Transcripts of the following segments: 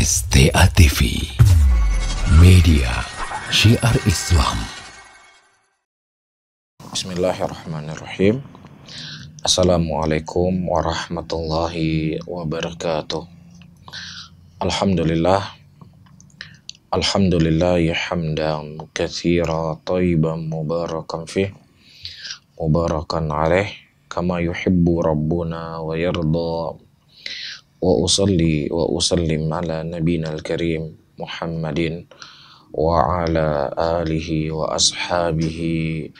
STA TV, media syiar Islam. Bismillahirrahmanirrahim. Assalamualaikum warahmatullahi wabarakatuh. Alhamdulillah hamdan katsira thayyiban mubarakan fih mubarakan alaih kama yuhibbu rabbuna wa yarda. Wa usalli wa usallim ala nabiyil karim Muhammadin wa ala alihi wa ashabihi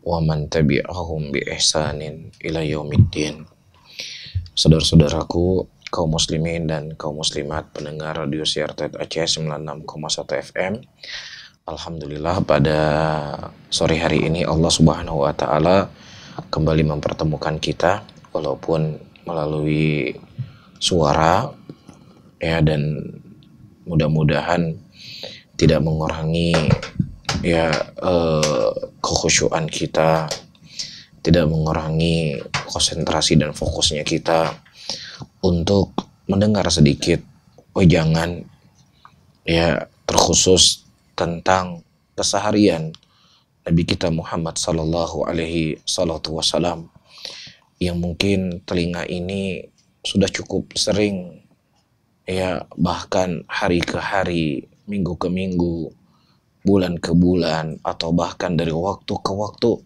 wa man tabi'ahum bi ihsanin ila yaumiddin. Saudara-saudaraku kaum muslimin dan kaum muslimat pendengar radio siar TET Aceh 96,1 FM. Alhamdulillah pada sore hari ini Allah Subhanahu wa taala kembali mempertemukan kita walaupun melalui suara ya, dan mudah-mudahan tidak mengurangi ya kekhusyuan kita, tidak mengurangi konsentrasi dan fokusnya kita untuk mendengar sedikit wejangan ya terkhusus tentang keseharian Nabi kita Muhammad sallallahu alaihi wasallam, yang mungkin telinga ini sudah cukup sering ya, bahkan hari ke hari, minggu ke minggu, bulan ke bulan, atau bahkan dari waktu ke waktu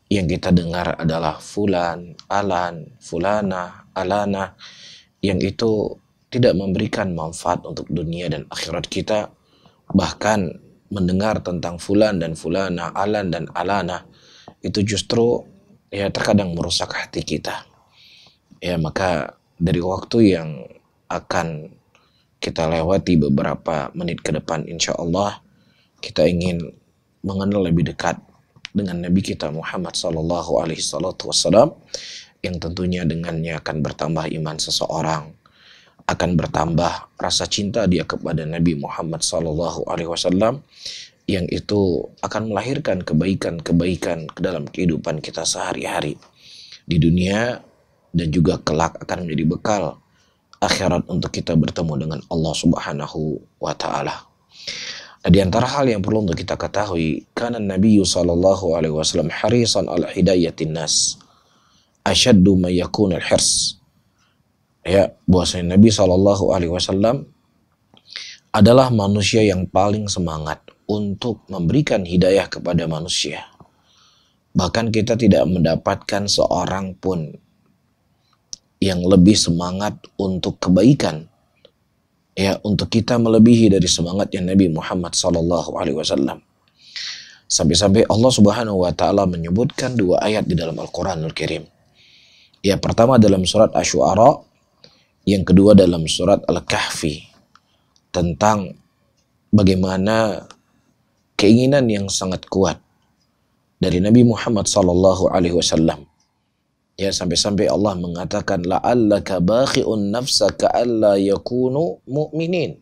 yang kita dengar adalah fulan, alan, fulana, alana, yang itu tidak memberikan manfaat untuk dunia dan akhirat kita. Bahkan mendengar tentang fulan dan fulana, alan dan alana, itu justru ya terkadang merusak hati kita. Ya, maka dari waktu yang akan kita lewati beberapa menit ke depan, insya Allah kita ingin mengenal lebih dekat dengan Nabi kita Muhammad sallallahu alaihi wasallam, yang tentunya dengannya akan bertambah iman seseorang, akan bertambah rasa cinta dia kepada Nabi Muhammad sallallahu alaihi wasallam, yang itu akan melahirkan kebaikan-kebaikan ke dalam kehidupan kita sehari-hari di dunia, dan juga kelak akan menjadi bekal akhirat untuk kita bertemu dengan Allah Subhanahu wa taala. Nah, di antara hal yang perlu untuk kita ketahui, kana Nabi sallallahu alaihi wasallam harisan ala hidayatin nas asyaddu ma yakun al-hirs. Ya, bahwasanya Nabi sallallahu alaihi wasallam adalah manusia yang paling semangat untuk memberikan hidayah kepada manusia. Bahkan kita tidak mendapatkan seorang pun yang lebih semangat untuk kebaikan ya, untuk kita melebihi dari semangatnya Nabi Muhammad sallallahu alaihi wasallam. Sampai-sampai Allah Subhanahu wa taala menyebutkan dua ayat di dalam Al-Qur'anul Karim. Ya, pertama dalam surat Asy-Syu'ara, yang kedua dalam surat Al-Kahfi, tentang bagaimana keinginan yang sangat kuat dari Nabi Muhammad sallallahu alaihi wasallam. Ya, sampai-sampai Allah mengatakan la'allaka bakhi'un nafsaka alla yakunu mu'minin.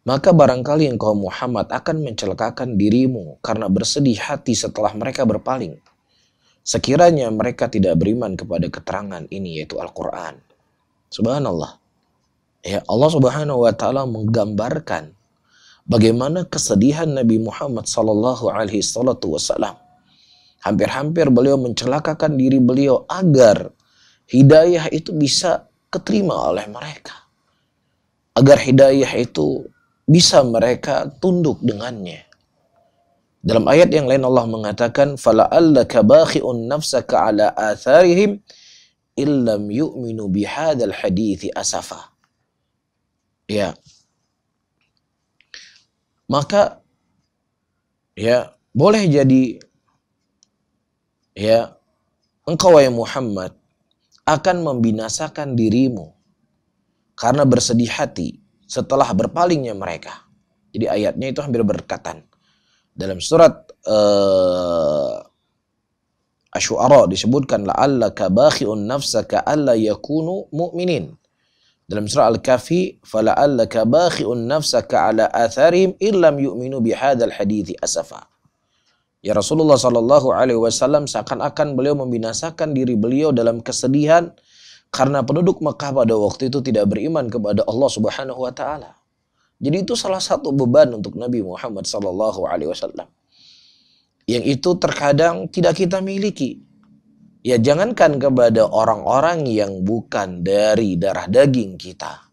Maka barangkali engkau Muhammad akan mencelakakan dirimu karena bersedih hati setelah mereka berpaling, sekiranya mereka tidak beriman kepada keterangan ini, yaitu Al-Quran. Subhanallah. Ya, Allah Subhanahu wa taala menggambarkan bagaimana kesedihan Nabi Muhammad sallallahu alaihi wasallam. Hampir-hampir beliau mencelakakan diri beliau agar hidayah itu bisa keterima oleh mereka, agar hidayah itu bisa mereka tunduk dengannya. Dalam ayat yang lain Allah mengatakan fala'allaka bakhi'un nafsaka ala atharihim illam yu'minu bihadzal hadithi asafa. Ya, maka ya boleh jadi ya engkau wahai Muhammad akan membinasakan dirimu karena bersedih hati setelah berpalingnya mereka. Jadi ayatnya itu hampir berdekatan. Dalam surat Asy-Syu'ara disebutkan la'allaka bakhi'un nafsaka alla yakunu mu'minin. Dalam surah Al-Kahfi fala'allaka bakhi'un nafsaka ala atharihim illam yu'minu bihadzal hadithi asafa. Ya, Rasulullah sallallahu alaihi wasallam seakan-akan beliau membinasakan diri beliau dalam kesedihan Karena penduduk Mekah pada waktu itu tidak beriman kepada Allah Subhanahu wa taala. Jadi itu salah satu beban untuk Nabi Muhammad sallallahu alaihi wasallam. Yang itu terkadang tidak kita miliki. Ya jangankan kepada orang-orang yang bukan dari darah daging kita.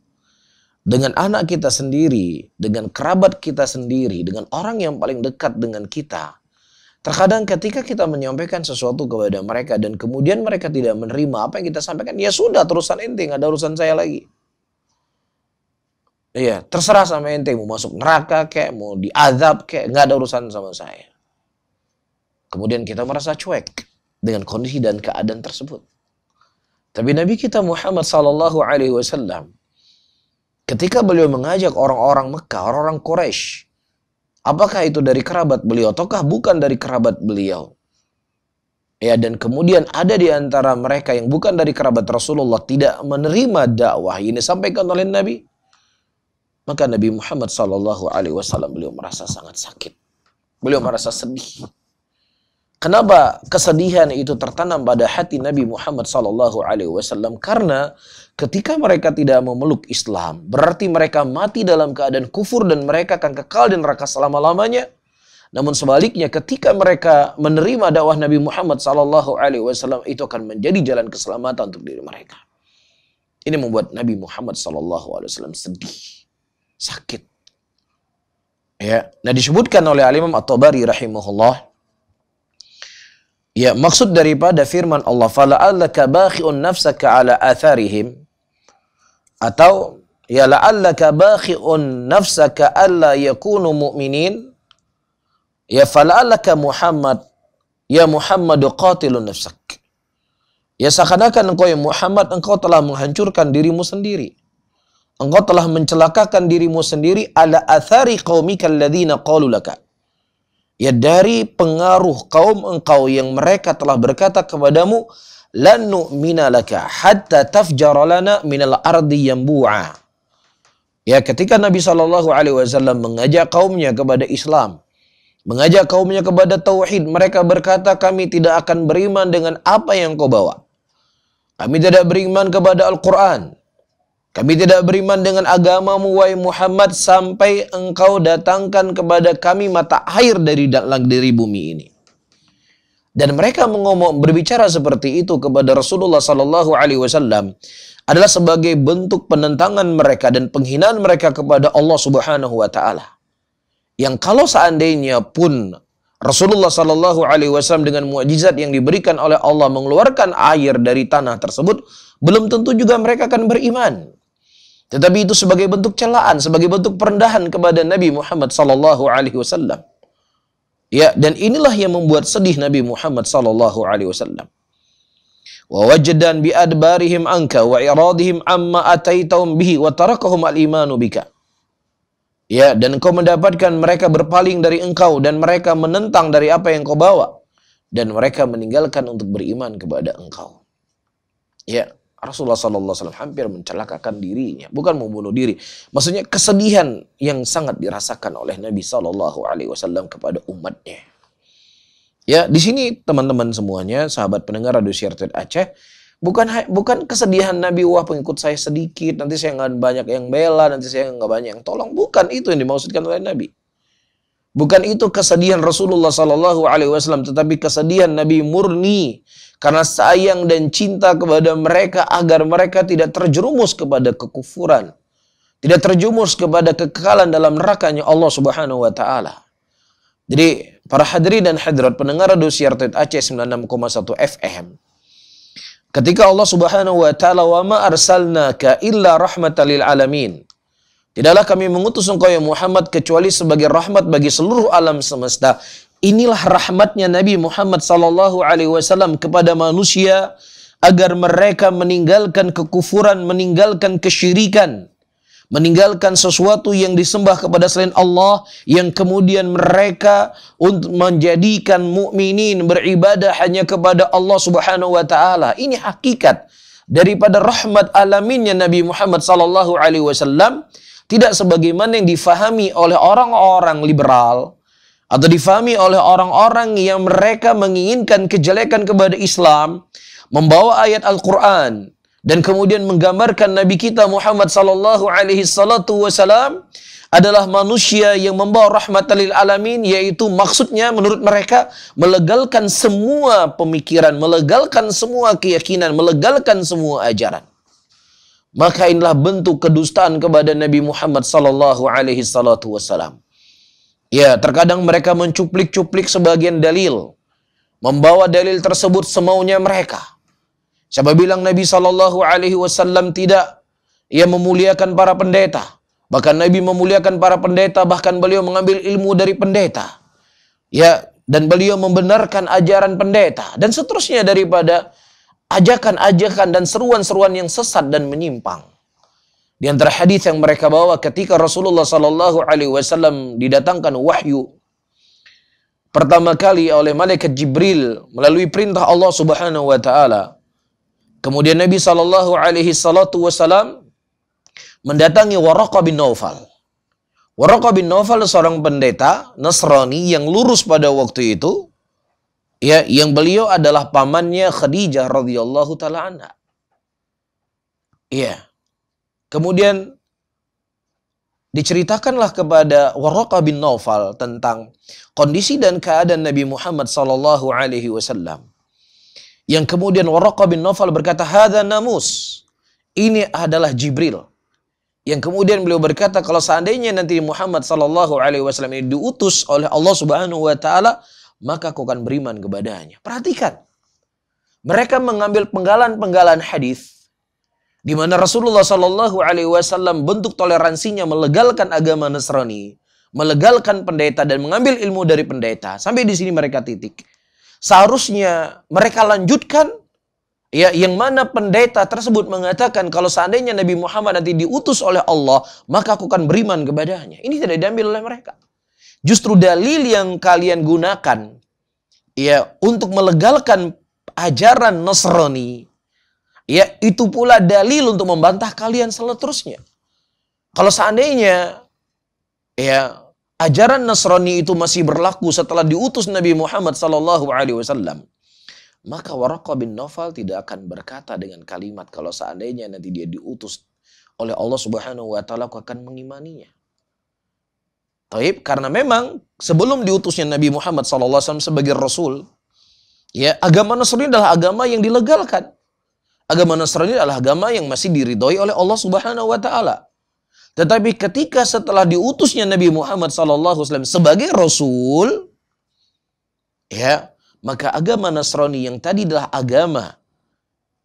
Dengan anak kita sendiri, dengan kerabat kita sendiri, dengan orang yang paling dekat dengan kita. Terkadang ketika kita menyampaikan sesuatu kepada mereka dan kemudian mereka tidak menerima apa yang kita sampaikan, ya sudah terusan ente, nggak ada urusan saya lagi. Iya, terserah sama ente, mau masuk neraka kayak, mau diazab kayak, nggak ada urusan sama saya. Kemudian kita merasa cuek dengan kondisi dan keadaan tersebut. Tapi Nabi kita Muhammad sallallahu alaihi wasallam ketika beliau mengajak orang-orang Mekah, orang-orang Quraisy, apakah itu dari kerabat beliau ataukah bukan dari kerabat beliau? Ya, dan kemudian ada di antara mereka yang bukan dari kerabat Rasulullah tidak menerima dakwah ini disampaikan oleh Nabi. Maka Nabi Muhammad sallallahu alaihi wasallam beliau merasa sangat sakit. Beliau merasa sedih. Kenapa kesedihan itu tertanam pada hati Nabi Muhammad sallallahu alaihi wasallam? Karena ketika mereka tidak memeluk Islam, berarti mereka mati dalam keadaan kufur dan mereka akan kekal di neraka selama-lamanya. Namun sebaliknya ketika mereka menerima dakwah Nabi Muhammad sallallahu alaihi wasallam, itu akan menjadi jalan keselamatan untuk diri mereka. Ini membuat Nabi Muhammad sallallahu alaihi wasallam sedih, sakit. Ya, nah disebutkan oleh Al-Imam At-Tabari rahimahullah. Ya, maksud daripada firman Allah, fala'allaka bakhi'un nafsaka ala atharihim, atau ya la'allaka bakhi'un nafsaka alla yakunu mu'minin, ya fala'allaka Muhammad, ya Muhammadu qatilun nafsak. Ya seakan-akan engkau ya Muhammad, engkau telah menghancurkan dirimu sendiri. Engkau telah mencelakakan dirimu sendiri ala athari qaumika alladhina qalu laka. Ya dari pengaruh kaum engkau yang mereka telah berkata kepadamu, lan nu'mina laka hatta tafjara lana minal ardi yanbu'a. Ya ketika Nabi SAW mengajak kaumnya kepada Islam, mengajak kaumnya kepada tauhid, mereka berkata, kami tidak akan beriman dengan apa yang kau bawa. Kami tidak beriman kepada Al-Quran. Kami tidak beriman dengan agamamu, wahai Muhammad, sampai engkau datangkan kepada kami mata air dari bumi ini. Dan mereka berbicara seperti itu kepada Rasulullah Sallallahu Alaihi Wasallam adalah sebagai bentuk penentangan mereka dan penghinaan mereka kepada Allah Subhanahu Wa Taala. Yang kalau seandainya pun Rasulullah Sallallahu Alaihi Wasallam dengan mukjizat yang diberikan oleh Allah mengeluarkan air dari tanah tersebut, belum tentu juga mereka akan beriman. Tetapi itu sebagai bentuk celaan, sebagai bentuk perendahan kepada Nabi Muhammad sallallahu alaihi wasallam. Ya, dan inilah yang membuat sedih Nabi Muhammad sallallahu alaihi wasallam. Wa wajdan bi adbarihim anka wa iradihim amma ataitahum bihi wa tarakahum al-imanu bika. Ya, dan engkau mendapatkan mereka berpaling dari engkau dan mereka menentang dari apa yang kau bawa dan mereka meninggalkan untuk beriman kepada engkau. Ya, Rasulullah SAW hampir mencelakakan dirinya, bukan membunuh diri. Maksudnya kesedihan yang sangat dirasakan oleh Nabi SAW kepada umatnya. Ya, di sini teman-teman semuanya, sahabat pendengar Radio Siar Aceh, bukan kesedihan Nabi, wah pengikut saya sedikit, nanti saya nggak banyak yang bela, nanti saya nggak banyak yang tolong. Bukan itu yang dimaksudkan oleh Nabi. Bukan itu kesedihan Rasulullah SAW, tetapi kesedihan Nabi murni. Karena sayang dan cinta kepada mereka agar mereka tidak terjerumus kepada kekufuran. Tidak terjerumus kepada kekekalan dalam nerakanya Allah Subhanahu wa taala. Jadi para hadirin dan hadirat pendengar Radio Siar Aceh 96,1 FM. Ketika Allah Subhanahu wa taala, wa ma arsalnaka illa rahmatan lil alamin. Tidaklah kami mengutus engkau ya Muhammad kecuali sebagai rahmat bagi seluruh alam semesta. Inilah rahmatnya Nabi Muhammad sallallahu alaihi wasallam kepada manusia agar mereka meninggalkan kekufuran, meninggalkan kesyirikan, meninggalkan sesuatu yang disembah kepada selain Allah, yang kemudian mereka untuk menjadikan mukminin beribadah hanya kepada Allah Subhanahu wa taala. Ini hakikat daripada rahmat alaminnya Nabi Muhammad sallallahu alaihi wasallam, tidak sebagaimana yang difahami oleh orang-orang liberal atau difahami oleh orang-orang yang mereka menginginkan kejelekan kepada Islam, membawa ayat Al-Quran Dan kemudian menggambarkan Nabi kita Muhammad sallallahu alaihi salatu wasalam adalah manusia yang membawa rahmatan lil alamin, yaitu maksudnya menurut mereka melegalkan semua pemikiran, melegalkan semua keyakinan, melegalkan semua ajaran. Maka inilah bentuk kedustaan kepada Nabi Muhammad sallallahu alaihi salatu wasalam. Ya, terkadang mereka mencuplik-cuplik sebagian dalil, membawa dalil tersebut semaunya mereka. Siapa bilang Nabi sallallahu alaihi wasallam tidak ia memuliakan para pendeta? Bahkan Nabi memuliakan para pendeta, bahkan beliau mengambil ilmu dari pendeta. Ya, dan beliau membenarkan ajaran pendeta dan seterusnya daripada ajakan-ajakan dan seruan-seruan yang sesat dan menyimpang. Di antara hadis yang mereka bawa ketika Rasulullah sallallahu alaihi wasallam didatangkan wahyu pertama kali oleh malaikat Jibril melalui perintah Allah Subhanahu wa taala. Kemudian Nabi sallallahu alaihi wasallam mendatangi Waraqah bin Naufal. Waraqah bin Naufal seorang pendeta Nasrani yang lurus pada waktu itu, ya, yang beliau adalah pamannya Khadijah radhiyallahu taala anha. Iya. Kemudian diceritakanlah kepada Waraqah bin Naufal tentang kondisi dan keadaan Nabi Muhammad sallallahu alaihi wasallam. Yang kemudian Waraqah bin Naufal berkata, "Hadza namus." Ini adalah Jibril. Yang kemudian beliau berkata, kalau seandainya nanti Muhammad sallallahu alaihi wasallam ini diutus oleh Allah Subhanahu wa taala, maka aku akan beriman kepadanya. Perhatikan. Mereka mengambil penggalan-penggalan hadis di mana Rasulullah sallallahu alaihi wasallam bentuk toleransinya melegalkan agama Nasrani, melegalkan pendeta dan mengambil ilmu dari pendeta. Sampai di sini mereka titik. Seharusnya mereka lanjutkan, ya, yang mana pendeta tersebut mengatakan kalau seandainya Nabi Muhammad nanti diutus oleh Allah, maka aku akan beriman kepadanya. Ini tidak diambil oleh mereka. Justru dalil yang kalian gunakan, ya, untuk melegalkan ajaran Nasrani, ya, itu pula dalil untuk membantah kalian seterusnya. Kalau seandainya, ya, ajaran Nasrani itu masih berlaku setelah diutus Nabi Muhammad sallallahu alaihi wasallam, maka Waraqah bin Naufal tidak akan berkata dengan kalimat kalau seandainya nanti dia diutus oleh Allah Subhanahu wa taala aku akan mengimaninya. Taib, karena memang sebelum diutusnya Nabi Muhammad sallallahu alaihi wasallam sebagai rasul, ya, agama Nasrani adalah agama yang dilegalkan. Agama Nasrani adalah agama yang masih diridhoi oleh Allah Subhanahu wa taala. Tetapi ketika setelah diutusnya Nabi Muhammad sallallahu alaihi wasallam sebagai rasul, ya, maka agama Nasrani yang tadi adalah agama,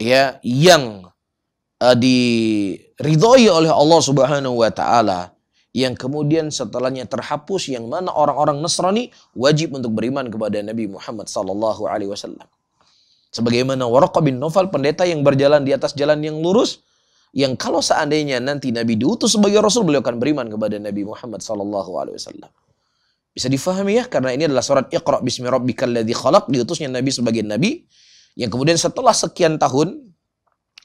ya, yang diridhoi oleh Allah Subhanahu wa taala, yang kemudian setelahnya terhapus, yang mana orang-orang Nasrani wajib untuk beriman kepada Nabi Muhammad sallallahu alaihi wasallam. Sebagaimana Waraqah bin Naufal, pendeta yang berjalan di atas jalan yang lurus, yang kalau seandainya nanti Nabi diutus sebagai Rasul, beliau akan beriman kepada Nabi Muhammad sallallahu alaihi wasallam. Bisa difahami ya, karena ini adalah surat Iqra bismi rabbikal ladzi khalaq, diutusnya Nabi sebagai Nabi, yang kemudian setelah sekian tahun,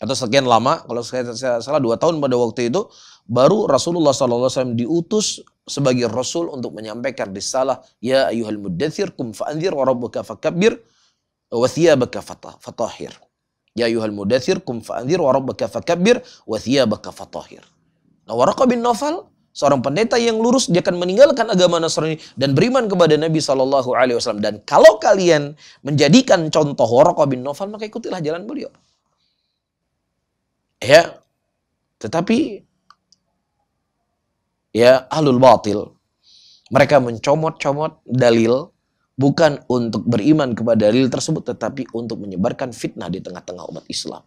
atau sekian lama, kalau saya salah 2 tahun pada waktu itu, baru Rasulullah sallallahu alaihi wasallam diutus sebagai Rasul untuk menyampaikan risalah, ya ayyuhal muddatsir qum fa'anzir wa rabbuka fakabbir wa thiyabaka fatahhir. Ya ayyuhal mudaththir qum fa'anzir wa rabbaka fakabbir wa thiyabaka fatahhir. Nah, Waraqah bin Naufal, seorang pendeta yang lurus, dia akan meninggalkan agama Nasrani dan beriman kepada Nabi sallallahu alaihi wasallam. Dan kalau kalian menjadikan contoh Waraqah bin Naufal, maka ikutilah jalan beliau. Ya. Tetapi, ya, ahlul batil, mereka mencomot-comot dalil bukan untuk beriman kepada dalil tersebut, tetapi untuk menyebarkan fitnah di tengah-tengah umat Islam.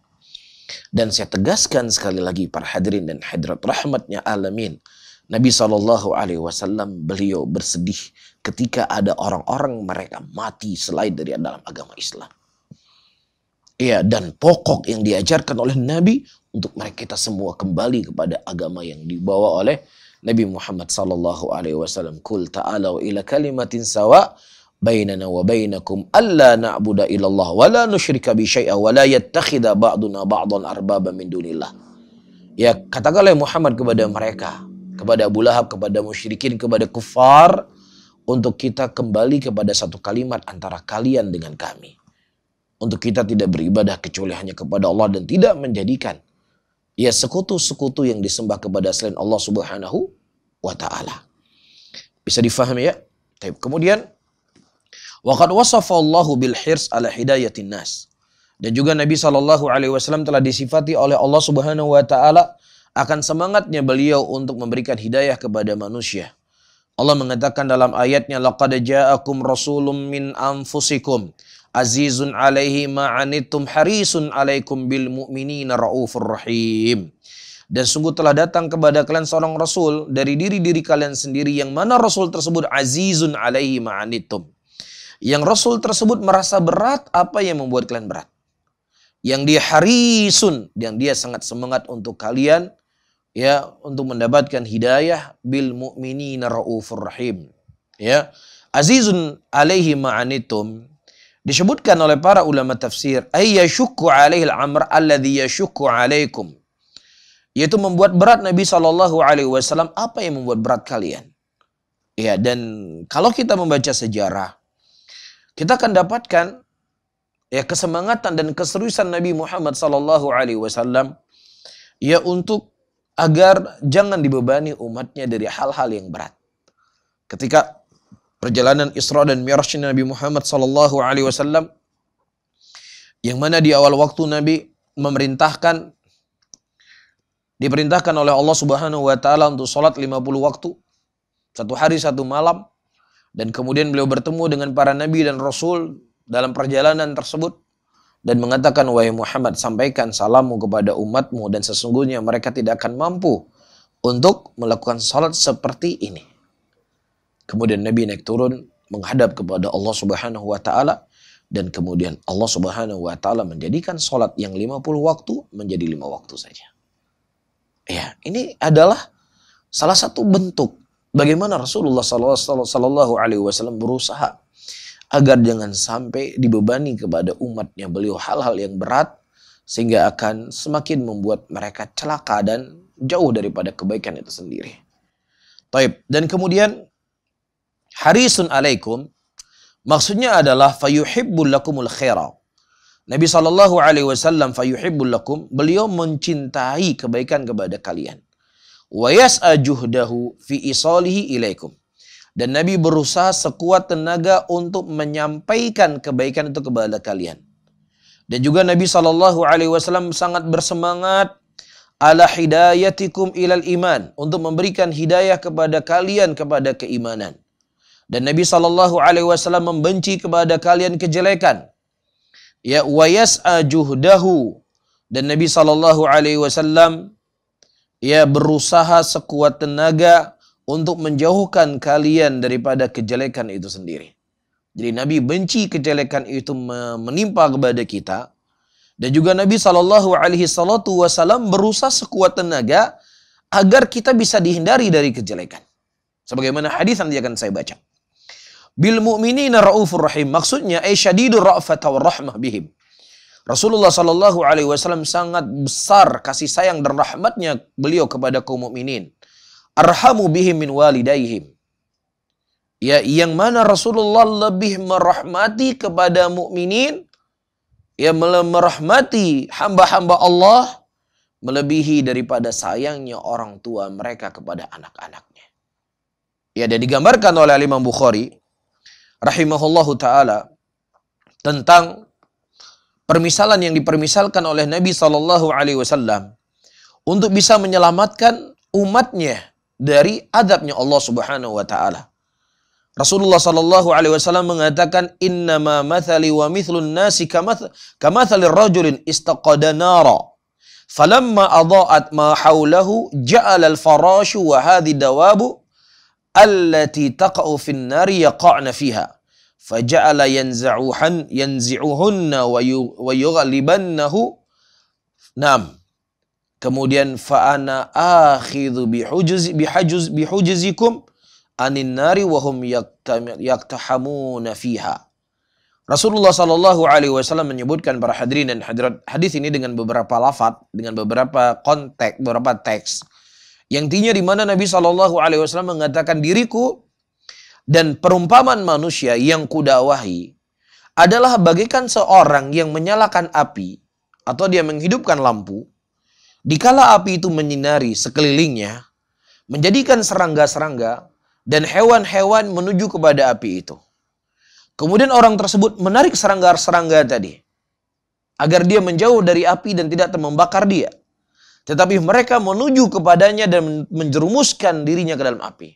Dan saya tegaskan sekali lagi para hadirin dan hadirat rahmatnya alamin, Nabi SAW beliau bersedih ketika ada orang-orang mereka mati selain dari dalam agama Islam. Ya, dan pokok yang diajarkan oleh Nabi untuk mereka kita semua kembali kepada agama yang dibawa oleh Nabi Muhammad SAW. Qul ta'alau ila kalimatin sawa bainana wa bainakum alla na'budu illallah wa la nusyrika bi syai'a wa la yattakhidha ba'duna ba'dan arbaba min dunillah. Ya, katakanlah Muhammad kepada mereka, kepada Abu Lahab, kepada musyrikin, kepada kufar, untuk kita kembali kepada satu kalimat antara kalian dengan kami. untuk kita tidak beribadah kecuali hanya kepada Allah dan tidak menjadikan sekutu-sekutu yang disembah kepada selain Allah Subhanahu wa taala. Bisa difahami ya? Kemudian waqad wasafa Allahu bil hirs ala hidayatin nas. Dan juga Nabi SAW telah disifati oleh Allah Subhanahu wa taala akan semangatnya beliau untuk memberikan hidayah kepada manusia. Allah mengatakan dalam ayatnya, laqad ja'akum rasulun min anfusikum azizun alaihi ma'anittum harisun alaikum bil mu'minina raufur rahim. Dan sungguh telah datang kepada kalian seorang rasul dari diri-diri kalian sendiri, yang mana rasul tersebut azizun alaihi ma'anittum. Yang rasul tersebut merasa berat apa yang membuat kalian berat. Yang dia harisun, yang dia sangat semangat untuk kalian, untuk mendapatkan hidayah, bil mu'minina raufur rahim. Azizun alaihi ma'anitum disebutkan oleh para ulama tafsir, ay yashukku alaihi al-amr alladhi yashukku alaikum, yaitu membuat berat Nabi SAW apa yang membuat berat kalian. Dan kalau kita membaca sejarah, kita akan dapatkan kesemangatan dan keseriusan Nabi Muhammad SAW untuk agar jangan dibebani umatnya dari hal-hal yang berat. Ketika perjalanan Isra dan Mi'raj Nabi Muhammad SAW, yang mana di awal waktu Nabi diperintahkan oleh Allah Subhanahu wa taala untuk sholat 50 waktu, 1 hari 1 malam, dan kemudian beliau bertemu dengan para nabi dan rasul dalam perjalanan tersebut dan mengatakan, wahai Muhammad, sampaikan salammu kepada umatmu dan sesungguhnya mereka tidak akan mampu untuk melakukan salat seperti ini. Kemudian Nabi naik turun menghadap kepada Allah Subhanahu wa taala, dan kemudian Allah Subhanahu wa taala menjadikan salat yang 50 waktu menjadi 5 waktu saja. Ini adalah salah satu bentuk bagaimana Rasulullah sallallahu alaihi wasallam berusaha agar jangan sampai dibebani kepada umatnya beliau hal-hal yang berat, sehingga akan semakin membuat mereka celaka dan jauh daripada kebaikan itu sendiri. Dan kemudian harisun alaikum maksudnya adalah fayuhibbul lakumul khaira. Nabi SAW fayuhibbul lakum, beliau mencintai kebaikan kepada kalian. Wa yas'a juhdahu fi isalihi ilaikum. Dan Nabi berusaha sekuat tenaga untuk menyampaikan kebaikan itu kepada kalian. Dan juga Nabi SAW sangat bersemangat ala hidayatikum ilal iman, untuk memberikan hidayah kepada kalian kepada keimanan. Dan Nabi SAW membenci kepada kalian kejelekan. Wa yas'a juhdahu, dan Nabi SAW berusaha sekuat tenaga untuk menjauhkan kalian daripada kejelekan itu sendiri. Jadi Nabi benci kejelekan itu menimpa kepada kita. Dan juga Nabi SAW berusaha sekuat tenaga agar kita bisa dihindari dari kejelekan. Sebagaimana hadis yang akan saya baca. Bil mu'minina raufur rahim. Maksudnya syadidur ra'fata wa rahmah bihim. Rasulullah SAW sangat besar kasih sayang dan rahmatnya beliau kepada kaum mukminin. Arhamu bihim min walidaihim. Yang mana Rasulullah lebih merahmati kepada mukminin, merahmati hamba-hamba Allah melebihi daripada sayangnya orang tua mereka kepada anak-anaknya. Dan digambarkan oleh Imam Bukhari rahimahullahu taala tentang permisalan yang dipermisalkan oleh Nabi SAW untuk bisa menyelamatkan umatnya dari adabnya Allah Subhanahu wa taala. Rasulullah SAW mengatakan, innama mathali wa mithlun nasi kamathalir rajulin istaqada nara falamma adaat ma hawlahu ja'ala al-farashu wa hadhi dawabu allati taqa'u fin nari yaqa'na fiha faja'ala yanzi'uhunna wa yughlibannahu. Kemudian fa'ana akhidhu bihujzikum anin nari wa hum yaktahamuna fiha. Rasulullah SAW menyebutkan para hadirin dan hadirat hadis ini dengan beberapa lafaz, dengan beberapa konteks, beberapa teks. Yang intinya di mana Nabi SAW mengatakan, diriku dan perumpamaan manusia yang kudakwahi adalah bagaikan seorang yang menyalakan api atau dia menghidupkan lampu. Dikala api itu menyinari sekelilingnya, menjadikan serangga-serangga dan hewan-hewan menuju kepada api itu. Kemudian orang tersebut menarik serangga-serangga tadi agar dia menjauh dari api dan tidak membakar dia. Tetapi mereka menuju kepadanya dan menjerumuskan dirinya ke dalam api.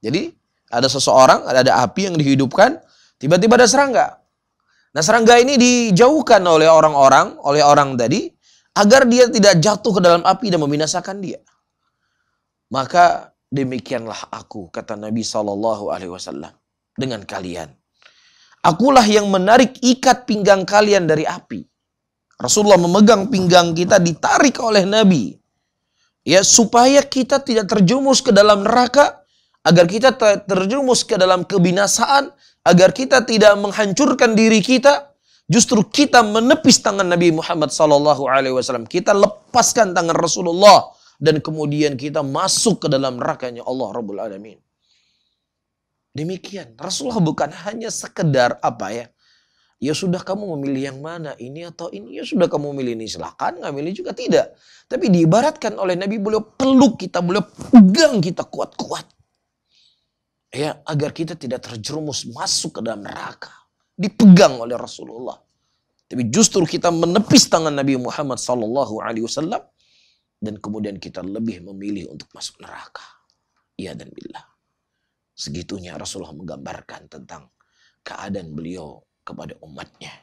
Jadi ada seseorang, ada api yang dihidupkan, tiba-tiba ada serangga. Nah, serangga ini dijauhkan oleh orang tadi, agar dia tidak jatuh ke dalam api dan membinasakan dia. Maka demikianlah aku, kata Nabi SAW, dengan kalian. Akulah yang menarik ikat pinggang kalian dari api. Rasulullah memegang pinggang kita, ditarik oleh Nabi. Ya, supaya kita tidak terjerumus ke dalam neraka, agar kita terjerumus ke dalam kebinasaan, agar kita tidak menghancurkan diri kita, justru kita menepis tangan Nabi Muhammad SAW. Kita lepaskan tangan Rasulullah dan kemudian kita masuk ke dalam nerakanya Allah Rabbul Alamin. Demikian. Rasulullah bukan hanya sekedar ya sudah kamu memilih yang mana, ini atau ini, ya sudah kamu memilih ini, silahkan, nggak milih juga tidak. Tapi diibaratkan oleh Nabi, beliau peluk kita, beliau pegang kita kuat-kuat. Ya, agar kita tidak terjerumus masuk ke dalam neraka. Dipegang oleh Rasulullah. Tapi justru kita menepis tangan Nabi Muhammad SAW dan kemudian kita lebih memilih untuk masuk neraka. Ya dan billah. Segitunya Rasulullah menggambarkan tentang keadaan beliau kepada umatnya.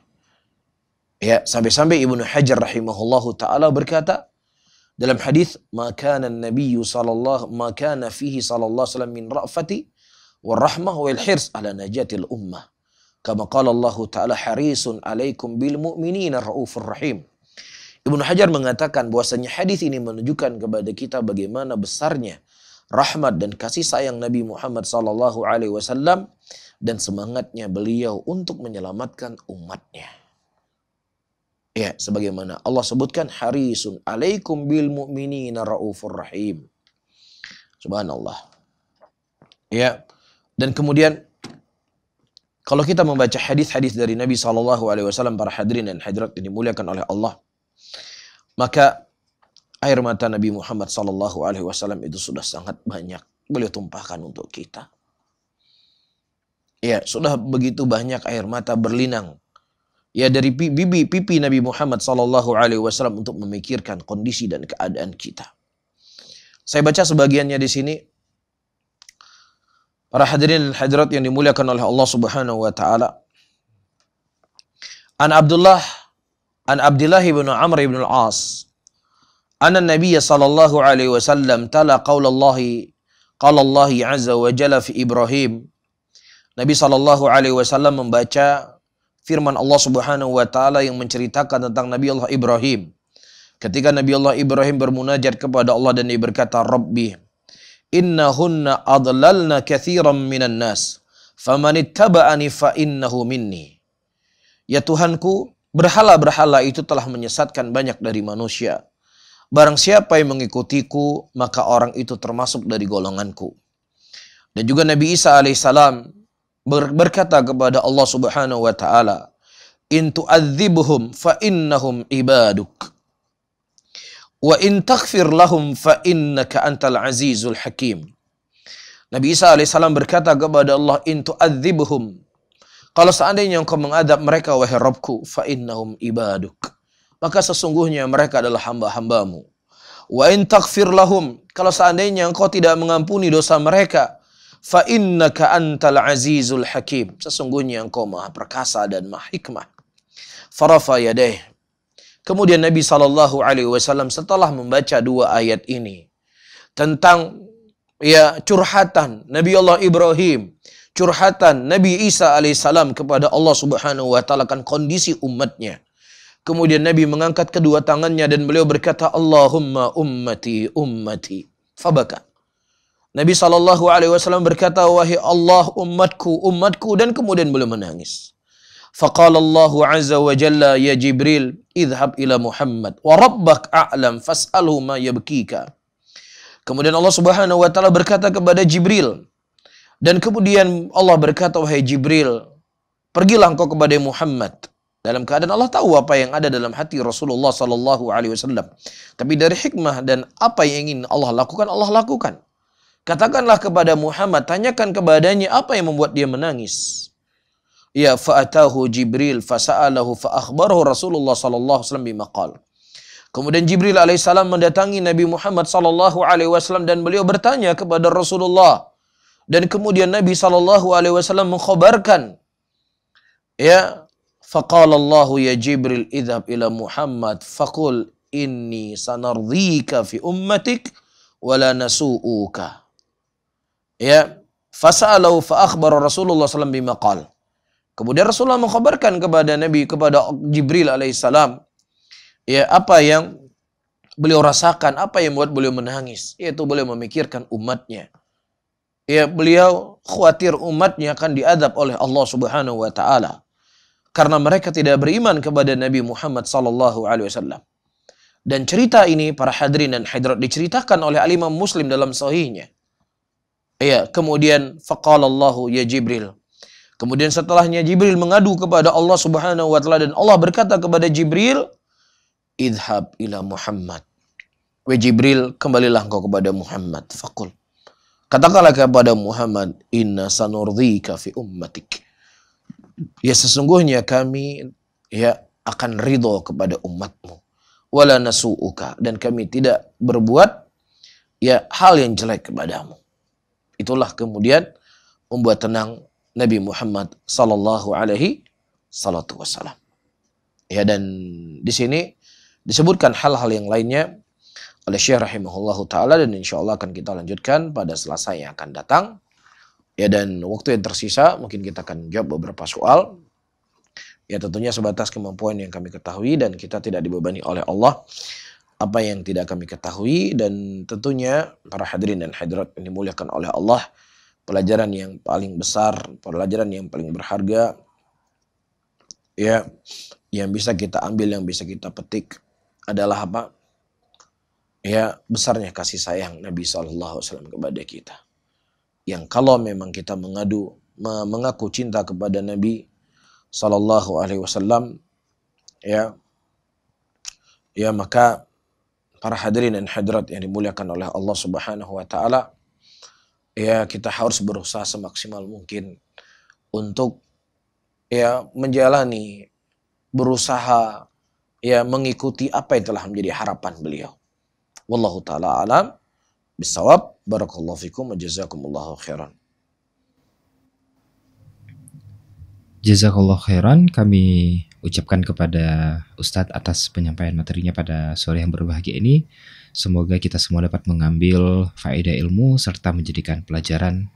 Ya, sampai-sampai Ibnu Hajar rahimahullahu taala berkata dalam hadis, "Maka Nabi sallallahu fihi sallallahu alaihi wasallam min ra'fati warahmah wal hirs ala najatil ummah. Kama qala Allah Ta'ala harisun alaikum bil mu'minina raufur rahim." Ibnu Hajar mengatakan bahwasanya hadis ini menunjukkan kepada kita bagaimana besarnya rahmat dan kasih sayang Nabi Muhammad sallallahu alaihi wasallam dan semangatnya beliau untuk menyelamatkan umatnya. Ya, sebagaimana Allah sebutkan harisun alaikum bil mu'minina raufur rahim. Subhanallah. Ya. Dan kemudian kalau kita membaca hadis-hadis dari Nabi SAW, para hadirin dan hadirat yang dimuliakan oleh Allah, maka air mata Nabi Muhammad SAW itu sudah sangat banyak beliau tumpahkan untuk kita. Ya, sudah begitu banyak air mata berlinang. Ya, dari pipi Nabi Muhammad SAW untuk memikirkan kondisi dan keadaan kita. Saya baca sebagiannya di sini. Para hadirin dan hadirat yang dimuliakan oleh Allah Subhanahu wa taala. An Abdullah bin Amr bin al-As. Anna Nabiy sallallahu alaihi wasallam tala qaul Allah azza wa jalla fi Ibrahim. Nabi sallallahu alaihi wasallam membaca firman Allah Subhanahu wa taala yang menceritakan tentang Nabi Allah Ibrahim. Ketika Nabi Allah Ibrahim bermunajat kepada Allah dan dia berkata, "Rabbi, innahunna adlalna kathiran minan nas, faman ittaba'ani fa innahu minni." Ya Tuhanku, berhala-berhala itu telah menyesatkan banyak dari manusia. Barang siapa yang mengikutiku, maka orang itu termasuk dari golonganku. Dan juga Nabi Isa alaihissalam berkata kepada Allah Subhanahu wa taala, "In tu'adzibuhum fa innahum ibaduk. Wa in taghfir lahum fa innaka antal azizul hakim." Nabi Isa alaihissalam berkata kepada Allah, "In tu'adzibuhum." Kalau seandainya engkau mengadab mereka, wahai Rabbku, fa innahum ibaduk. Maka sesungguhnya mereka adalah hamba-hambamu. Wa in taghfir lahum. Kalau seandainya engkau tidak mengampuni dosa mereka, fa innaka antal azizul hakim. Sesungguhnya engkau maha perkasa dan maha hikmah. Farafa yadaih. Kemudian Nabi SAW setelah membaca dua ayat ini tentang curhatan Nabi Allah Ibrahim, curhatan Nabi Isa alaihissalam kepada Allah Subhanahu wa taala kan kondisi umatnya. Kemudian Nabi mengangkat kedua tangannya dan beliau berkata, "Allahumma ummati ummati." Fabaka. Nabi SAW berkata, "Wahai Allah, umatku umatku," dan kemudian beliau menangis. Faqala Allah azza wa jalla, "Ya Jibril, idhab ila Muhammad wa rabbak a'lam fas'alhu ma yabkika." Kemudian Allah Subhanahu wa taala berkata kepada Jibril, dan kemudian Allah berkata, "Wahai Jibril, Pergilah engkau kepada Muhammad. Dalam keadaan Allah tahu apa yang ada dalam hati Rasulullah sallallahu alaihi wasallam. Tapi dari hikmah dan apa yang ingin Allah lakukan, Allah lakukan. Katakanlah kepada Muhammad, tanyakan kepadanya apa yang membuat dia menangis. Ya, fa'atahu Jibril fasa'alahu fa'akhbarahu Rasulullah sallallahu alaihi wasallam bima qala. Kemudian Jibril alaihissalam mendatangi Nabi Muhammad sallallahu alaihi wasallam dan beliau bertanya kepada Rasulullah. Dan kemudian Nabi sallallahu alaihi wasallam mengkhabarkan, ya, faqala Allah ya Jibril idhab ila Muhammad faqul inni sanardhika fi ummatik wala nasu'uka. Ya, fasa'alahu fa akhbara Rasulullah sallallahu alaihi wasallam bima qala. Kemudian Rasulullah mengkhabarkan kepada Nabi, kepada Jibril alaihissalam, ya, apa yang beliau rasakan, apa yang membuat beliau menangis, yaitu beliau memikirkan umatnya. Ya, beliau khawatir umatnya akan diadab oleh Allah Subhanahu wa taala karena mereka tidak beriman kepada Nabi Muhammad sallallahu alaihi wasallam. Dan cerita ini para hadirin dan hadirat diceritakan oleh Al-Imam Muslim dalam sahihnya. Ya, kemudian faqala Allah ya Jibril. Kemudian setelahnya Jibril mengadu kepada Allah Subhanahu wa taala dan Allah berkata kepada Jibril, idhab ila Muhammad. Wa Jibril, kembalilah engkau kepada Muhammad. Faqul, katakanlah kepada Muhammad, inna sanurdhika fi ummatik. Ya, sesungguhnya kami, ya, akan ridho kepada umatmu. Wala nasu'uka, dan kami tidak berbuat, ya, hal yang jelek kepadamu. Itulah kemudian membuat tenang Nabi Muhammad sallallahu alaihi wasallam. Ya, dan di sini disebutkan hal-hal yang lainnya oleh Syekh rahimahullahu taala dan insyaallah akan kita lanjutkan pada Selasa yang akan datang. Ya, dan waktu yang tersisa mungkin kita akan jawab beberapa soal. Ya, tentunya sebatas kemampuan yang kami ketahui dan kita tidak dibebani oleh Allah apa yang tidak kami ketahui, dan tentunya para hadirin dan hadirat yang dimuliakan oleh Allah, pelajaran yang paling besar, pelajaran yang paling berharga, ya, yang bisa kita ambil, yang bisa kita petik adalah apa? Ya, besarnya kasih sayang Nabi SAW kepada kita. Yang kalau memang kita mengaku cinta kepada Nabi SAW, ya, maka para hadirin dan hadirat yang dimuliakan oleh Allah Subhanahu wa taala, ya, kita harus berusaha semaksimal mungkin untuk, ya, menjalani, berusaha, ya, mengikuti apa yang telah menjadi harapan beliau. Wallahu taala alam bisawab. Barakallahu fikum wa jazakumullahu khairan. Jazakallahu khairan kami ucapkan kepada Ustadz atas penyampaian materinya pada sore yang berbahagia ini. Semoga kita semua dapat mengambil faedah ilmu serta menjadikan pelajaran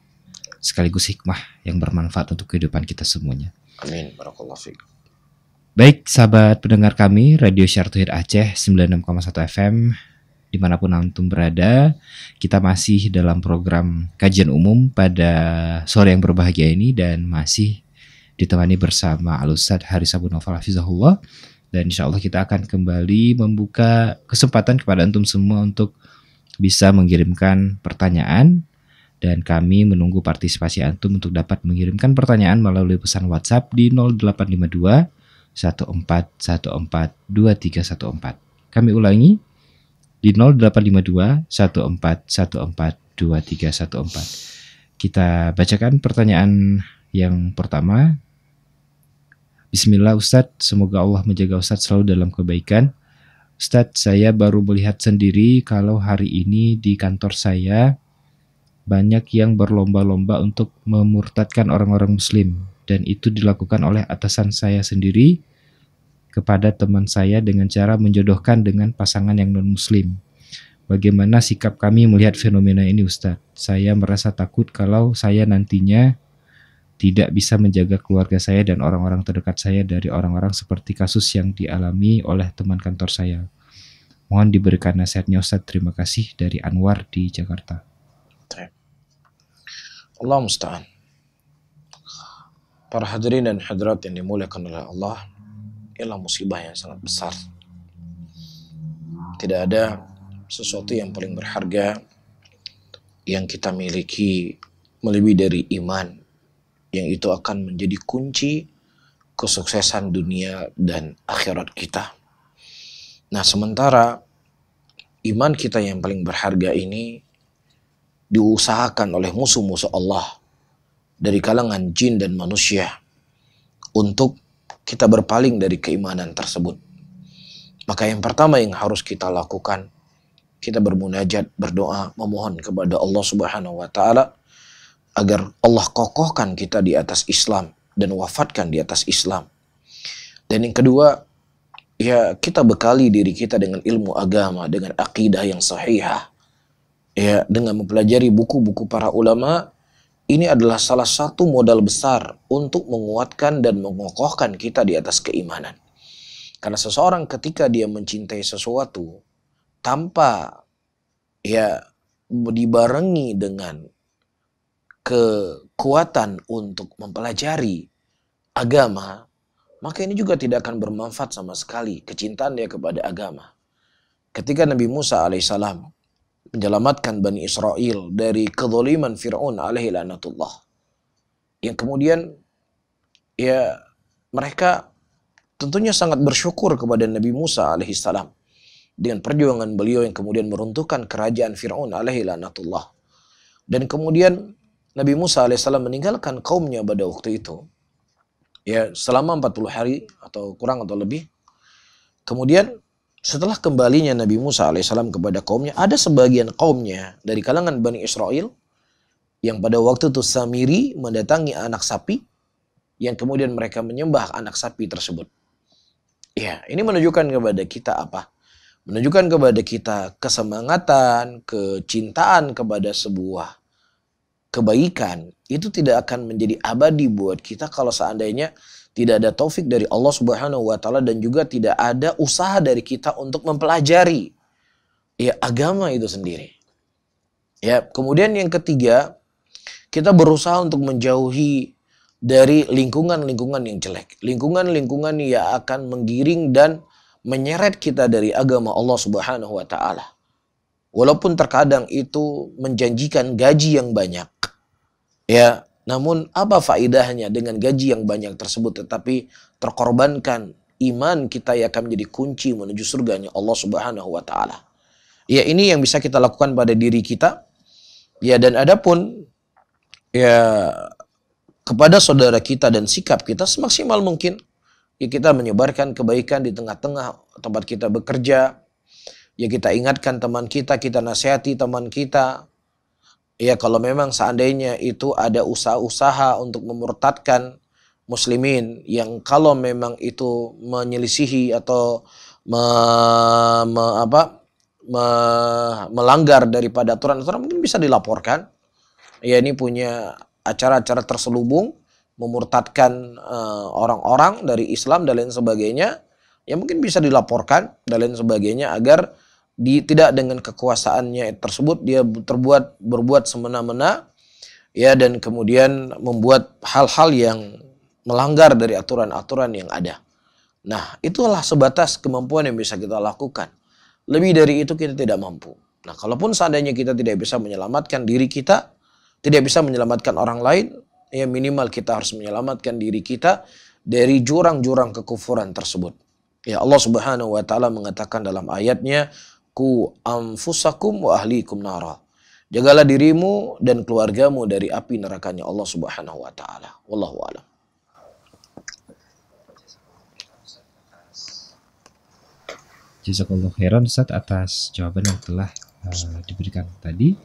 sekaligus hikmah yang bermanfaat untuk kehidupan kita semuanya. Amin. Barakallahu fikum. Baik, sahabat pendengar kami, Radio Syiar Tauhid Aceh 96,1 FM, dimanapun antum berada, kita masih dalam program kajian umum pada sore yang berbahagia ini dan masih ditemani bersama Al-Ustadz Haris Abu Naufal Hafizahullah. Dan insya Allah kita akan kembali membuka kesempatan kepada antum semua untuk bisa mengirimkan pertanyaan. Dan kami menunggu partisipasi antum untuk dapat mengirimkan pertanyaan melalui pesan WhatsApp di 0852 1414 2314. Kami ulangi di 0852 1414 2314. Kita bacakan pertanyaan yang pertama. Bismillah Ustadz, semoga Allah menjaga Ustadz selalu dalam kebaikan. Ustadz, saya baru melihat sendiri kalau hari ini di kantor saya banyak yang berlomba-lomba untuk memurtadkan orang-orang muslim. Dan itu dilakukan oleh atasan saya sendiri kepada teman saya dengan cara menjodohkan dengan pasangan yang non-muslim. Bagaimana sikap kami melihat fenomena ini Ustadz? Saya merasa takut kalau saya nantinya tidak bisa menjaga keluarga saya dan orang-orang terdekat saya dari orang-orang seperti kasus yang dialami oleh teman kantor saya. Mohon diberikan nasihatnya Ustadz. Terima kasih, dari Anwar di Jakarta. Allah musta'an. Para hadirin dan hadirat yang dimuliakan oleh Allah, ialah musibah yang sangat besar. Tidak ada sesuatu yang paling berharga yang kita miliki melebihi dari iman, yang itu akan menjadi kunci kesuksesan dunia dan akhirat kita. Nah, sementara iman kita yang paling berharga ini diusahakan oleh musuh-musuh Allah dari kalangan jin dan manusia untuk kita berpaling dari keimanan tersebut. Maka yang pertama yang harus kita lakukan, kita bermunajat, berdoa, memohon kepada Allah Subhanahu wa taala agar Allah kokohkan kita di atas Islam dan wafatkan di atas Islam. Dan yang kedua, ya kita bekali diri kita dengan ilmu agama, dengan akidah yang sahihah. Ya, dengan mempelajari buku-buku para ulama, ini adalah salah satu modal besar untuk menguatkan dan mengokohkan kita di atas keimanan. Karena seseorang ketika dia mencintai sesuatu tanpa ya dibarengi dengan kekuatan untuk mempelajari agama, maka ini juga tidak akan bermanfaat sama sekali kecintaan dia kepada agama. Ketika Nabi Musa alaihissalam menyelamatkan Bani Israel dari kezaliman Fir'aun alaihi lanatullah, yang kemudian ya mereka tentunya sangat bersyukur kepada Nabi Musa alaihissalam dengan perjuangan beliau yang kemudian meruntuhkan kerajaan Fir'aun alaihi lanatullah. Dan kemudian Nabi Musa alaihissalam meninggalkan kaumnya pada waktu itu ya selama 40 hari atau kurang atau lebih. Kemudian setelah kembalinya Nabi Musa alaihissalam kepada kaumnya, ada sebagian kaumnya dari kalangan Bani Israel yang pada waktu itu Samiri mendatangi anak sapi, yang kemudian mereka menyembah anak sapi tersebut. Ya, ini menunjukkan kepada kita apa? Menunjukkan kepada kita kesemangatan, kecintaan kepada sebuah kebaikan. Itu tidak akan menjadi abadi buat kita kalau seandainya tidak ada taufik dari Allah Subhanahu wa taala dan juga tidak ada usaha dari kita untuk mempelajari ya agama itu sendiri. Ya, kemudian yang ketiga, kita berusaha untuk menjauhi dari lingkungan-lingkungan yang jelek. Lingkungan-lingkungan yang akan menggiring dan menyeret kita dari agama Allah Subhanahu wa taala. Walaupun terkadang itu menjanjikan gaji yang banyak. Ya, namun apa faedahnya dengan gaji yang banyak tersebut tetapi terkorbankan iman kita yang akan menjadi kunci menuju surganya Allah Subhanahu wa taala. Ya, ini yang bisa kita lakukan pada diri kita. Ya, dan adapun ya kepada saudara kita dan sikap kita semaksimal mungkin ya kita menyebarkan kebaikan di tengah-tengah tempat kita bekerja. Ya, kita ingatkan teman kita nasihati teman kita. Ya, kalau memang seandainya itu ada usaha-usaha untuk memurtadkan muslimin yang kalau memang itu menyelisihi atau melanggar daripada aturan-aturan, mungkin bisa dilaporkan. Ya, ini punya acara-acara terselubung memurtadkan orang-orang dari Islam dan lain sebagainya. Ya, mungkin bisa dilaporkan dan lain sebagainya agar tidak dengan kekuasaannya tersebut dia berbuat semena-mena ya, dan kemudian membuat hal-hal yang melanggar dari aturan-aturan yang ada. Nah, itulah sebatas kemampuan yang bisa kita lakukan. Lebih dari itu kita tidak mampu. Nah, kalaupun seandainya kita tidak bisa menyelamatkan diri kita, tidak bisa menyelamatkan orang lain, ya minimal kita harus menyelamatkan diri kita dari jurang-jurang kekufuran tersebut. Ya, Allah Subhanahu wa taala mengatakan dalam ayatnya, ku anfusakum wa ahlikum nara. Jagalah dirimu dan keluargamu dari api nerakanya Allah Subhanahu wa taala. Wallahu a'lam. Jazakallahu khairan Ustaz atas jawaban yang telah diberikan tadi.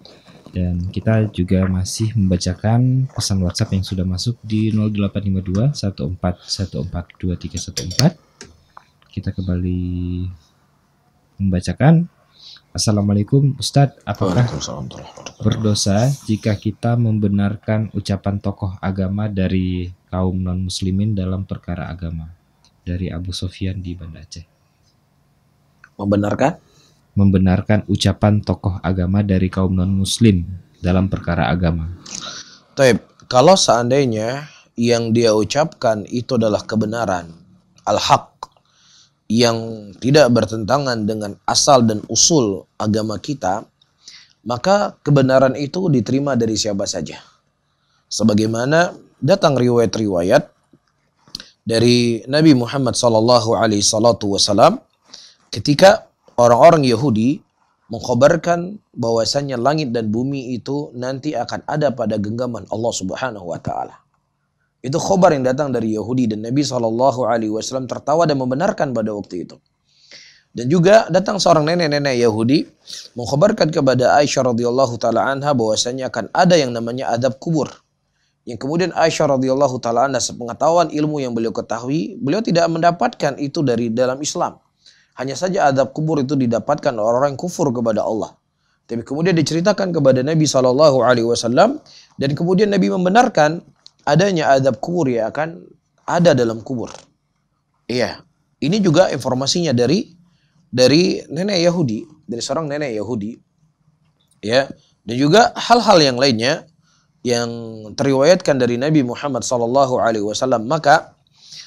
Dan kita juga masih membacakan pesan WhatsApp yang sudah masuk di 0852 14142314. Kita kembali membacakan. Assalamualaikum Ustadz, apakah berdosa jika kita membenarkan ucapan tokoh agama dari kaum non-muslimin dalam perkara agama? Dari Abu Sofyan di Banda Aceh. Membenarkan? Membenarkan ucapan tokoh agama dari kaum non-muslim dalam perkara agama. Taib, kalau seandainya yang dia ucapkan itu adalah kebenaran, al-haq, yang tidak bertentangan dengan asal dan usul agama kita, maka kebenaran itu diterima dari siapa saja. Sebagaimana datang riwayat-riwayat dari Nabi Muhammad sallallahu alaihi wasallam ketika orang-orang Yahudi mengkhabarkan bahwasannya langit dan bumi itu nanti akan ada pada genggaman Allah Subhanahu wa taala. Itu khabar yang datang dari Yahudi dan Nabi sallallahu alaihi wasallam tertawa dan membenarkan pada waktu itu. Dan juga datang seorang nenek-nenek Yahudi mengkhabarkan kepada Aisyah radhiyallahu taala anha bahwasanya akan ada yang namanya adab kubur. Yang kemudian Aisyah radhiyallahu taala anha sepengetahuan ilmu yang beliau ketahui, beliau tidak mendapatkan itu dari dalam Islam. Hanya saja adab kubur itu didapatkan orang-orang yang kufur kepada Allah. Tapi kemudian diceritakan kepada Nabi sallallahu alaihi wasallam dan kemudian Nabi membenarkan adanya adab kubur yang akan ada dalam kubur. Iya, ini juga informasinya dari nenek Yahudi, dari seorang nenek Yahudi, ya, dan juga hal-hal yang lainnya yang teriwayatkan dari Nabi Muhammad sallallahu alaihi wasallam. Maka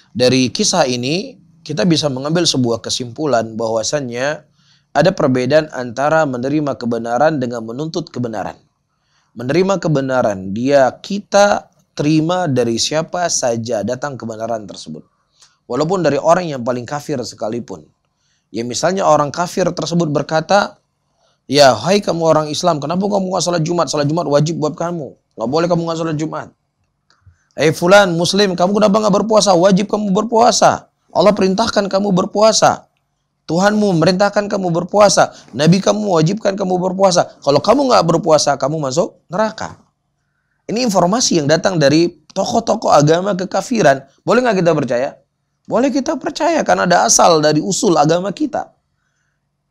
dari kisah ini kita bisa mengambil sebuah kesimpulan bahwasannya ada perbedaan antara menerima kebenaran dengan menuntut kebenaran. Menerima kebenaran kita terima dari siapa saja datang kebenaran tersebut, walaupun dari orang yang paling kafir sekalipun. Ya misalnya orang kafir tersebut berkata, ya hai kamu orang Islam, kenapa kamu nggak sholat Jumat? Sholat Jumat wajib buat kamu. Nggak boleh kamu nggak sholat Jumat. Hai fulan Muslim, kamu kenapa nggak berpuasa? Wajib kamu berpuasa. Allah perintahkan kamu berpuasa. Tuhanmu merintahkan kamu berpuasa. Nabi kamu wajibkan kamu berpuasa. Kalau kamu nggak berpuasa, kamu masuk neraka. Ini informasi yang datang dari tokoh-tokoh agama kekafiran. Boleh nggak kita percaya? Boleh kita percaya karena ada asal dari usul agama kita.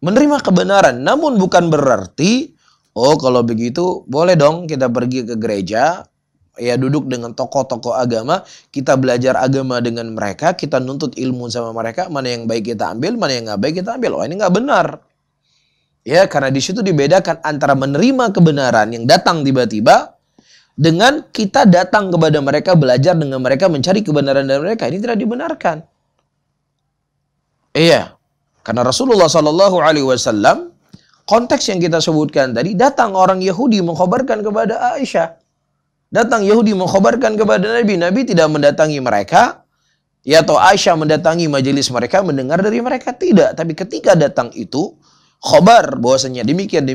Menerima kebenaran, namun bukan berarti, oh kalau begitu boleh dong kita pergi ke gereja, ya duduk dengan tokoh-tokoh agama, kita belajar agama dengan mereka, kita nuntut ilmu sama mereka, mana yang baik kita ambil, mana yang nggak baik kita ambil. Oh ini nggak benar. Ya karena di situ dibedakan antara menerima kebenaran yang datang tiba-tiba dengan kita datang kepada mereka, belajar dengan mereka, mencari kebenaran dari mereka. Ini tidak dibenarkan. Iya, karena Rasulullah Sallallahu Alaihi Wasallam konteks yang kita sebutkan tadi, datang orang Yahudi mengkhabarkan kepada Aisyah, datang Yahudi mengkhabarkan kepada Nabi. Nabi tidak mendatangi mereka, ya atau Aisyah mendatangi majelis mereka, mendengar dari mereka, tidak. Tapi ketika datang itu khabar bahwasanya demikian,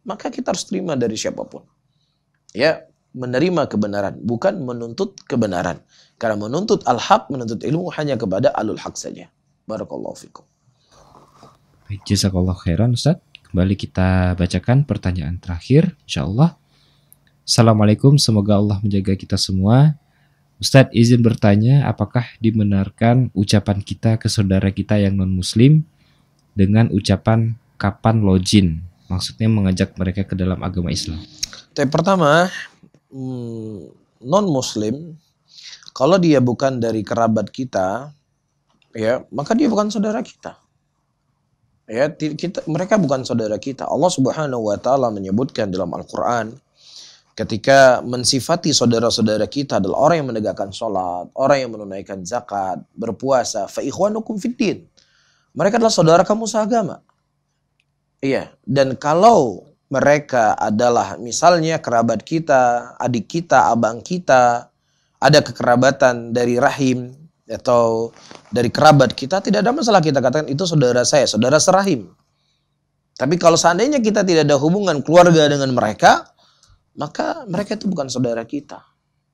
maka kita harus terima dari siapapun. Ya, menerima kebenaran, bukan menuntut kebenaran. Karena menuntut al-haq, menuntut ilmu hanya kepada alul haq saja. Barakallahu fikum. Baik, jazakallah khairan Ustaz. Kembali kita bacakan pertanyaan terakhir, insyaallah. Assalamualaikum, semoga Allah menjaga kita semua. Ustaz izin bertanya, apakah dibenarkan ucapan kita ke saudara kita yang non-muslim dengan ucapan kapan lojin? Maksudnya mengajak mereka ke dalam agama Islam. Tapi pertama, non-muslim, kalau dia bukan dari kerabat kita, ya maka dia bukan saudara kita. Ya, mereka bukan saudara kita. Allah Subhanahu wa taala menyebutkan dalam Al-Qur'an ketika mensifati saudara-saudara kita adalah orang yang menegakkan sholat, orang yang menunaikan zakat, berpuasa, fa ikhwanukum fiddin. Mereka adalah saudara kamu seagama. Iya, dan kalau mereka adalah misalnya kerabat kita, adik kita, abang kita, ada kekerabatan dari rahim atau dari kerabat kita, tidak ada masalah kita katakan itu saudara saya, saudara serahim. Tapi kalau seandainya kita tidak ada hubungan keluarga dengan mereka, maka mereka itu bukan saudara kita.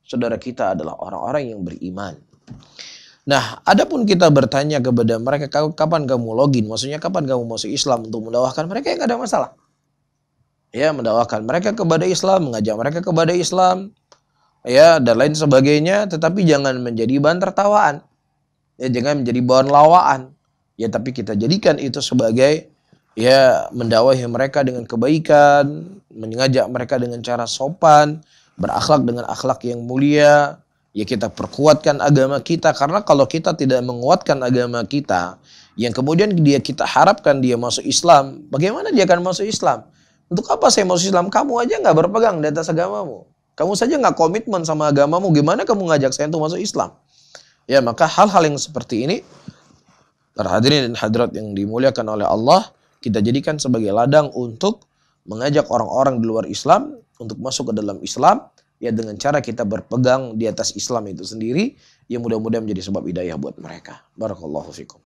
Saudara kita adalah orang-orang yang beriman. Nah, adapun kita bertanya kepada mereka, kapan kamu login? Maksudnya kapan kamu masuk Islam untuk mendakwahkan mereka, ya nggak ada masalah. Ya, mendakwahkan mereka kepada Islam, mengajak mereka kepada Islam, ya, dan lain sebagainya, tetapi jangan menjadi bahan tertawaan. Ya, jangan menjadi bahan lawaan. Ya, tapi kita jadikan itu sebagai ya mendakwahi mereka dengan kebaikan, mengajak mereka dengan cara sopan, berakhlak dengan akhlak yang mulia. Ya, kita perkuatkan agama kita, karena kalau kita tidak menguatkan agama kita, yang kemudian kita harapkan dia masuk Islam, bagaimana dia akan masuk Islam? Untuk apa saya masuk Islam? Kamu aja nggak berpegang di atas agamamu. Kamu saja nggak komitmen sama agamamu. Gimana kamu ngajak saya untuk masuk Islam? Ya, maka hal-hal yang seperti ini, para hadirin dan hadirat yang dimuliakan oleh Allah, kita jadikan sebagai ladang untuk mengajak orang-orang di luar Islam untuk masuk ke dalam Islam, ya dengan cara kita berpegang di atas Islam itu sendiri, ya mudah-mudahan menjadi sebab hidayah buat mereka. Barakallahu fikum.